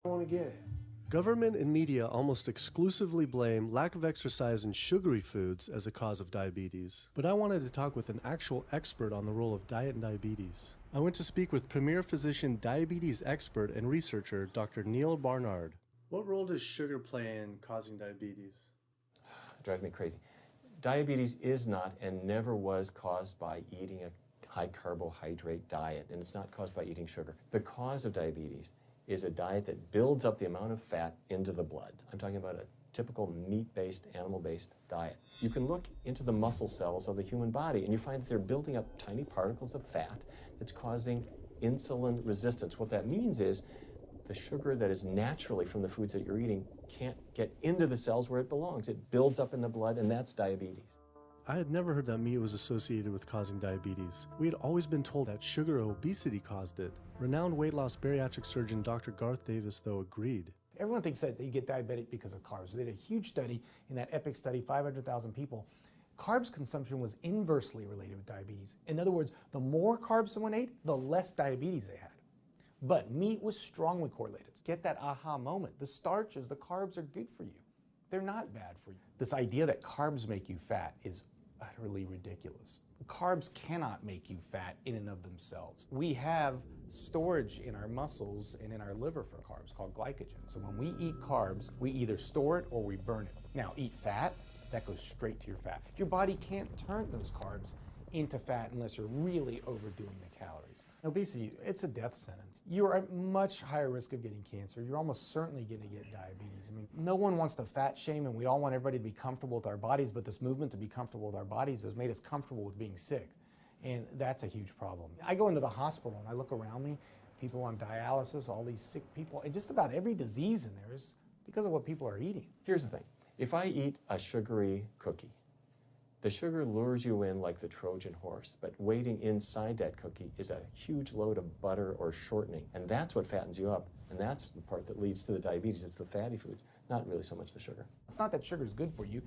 I want to get it. Government and media almost exclusively blame lack of exercise and sugary foods as a cause of diabetes. But I wanted to talk with an actual expert on the role of diet and diabetes. I went to speak with premier physician, diabetes expert, and researcher Dr. Neil Barnard. What role does sugar play in causing diabetes? It drives me crazy. Diabetes is not and never was caused by eating a high carbohydrate diet, and it's not caused by eating sugar. The cause of diabetes is a diet that builds up the amount of fat into the blood. I'm talking about a typical meat-based, animal-based diet. You can look into the muscle cells of the human body and you find that they're building up tiny particles of fat that's causing insulin resistance. What that means is the sugar that is naturally from the foods that you're eating can't get into the cells where it belongs. It builds up in the blood, and that's diabetes. I had never heard that meat was associated with causing diabetes. We had always been told that sugar or obesity caused it. Renowned weight loss bariatric surgeon Dr. Garth Davis, though, agreed. Everyone thinks that you get diabetic because of carbs. They did a huge study in that EPIC study, 500,000 people. Carbs consumption was inversely related with diabetes. In other words, the more carbs someone ate, the less diabetes they had. But meat was strongly correlated. Get that aha moment. The starches, the carbs are good for you. They're not bad for you. This idea that carbs make you fat is utterly ridiculous. Carbs cannot make you fat in and of themselves. We have storage in our muscles and in our liver for carbs called glycogen. So when we eat carbs, we either store it or we burn it. Now, eat fat, that goes straight to your fat. Your body can't turn those carbs into fat unless you're really overdoing the calories. Obesity, it's a death sentence. You're at much higher risk of getting cancer. You're almost certainly going to get diabetes. I mean, no one wants to fat shame, and we all want everybody to be comfortable with our bodies, but this movement to be comfortable with our bodies has made us comfortable with being sick, and that's a huge problem. I go into the hospital and I look around me, people on dialysis, all these sick people, and just about every disease in there is because of what people are eating. Here's the thing. If I eat a sugary cookie, the sugar lures you in like the Trojan horse, but waiting inside that cookie is a huge load of butter or shortening, and that's what fattens you up, and that's the part that leads to the diabetes. It's the fatty foods, not really so much the sugar. It's not that sugar is good for you.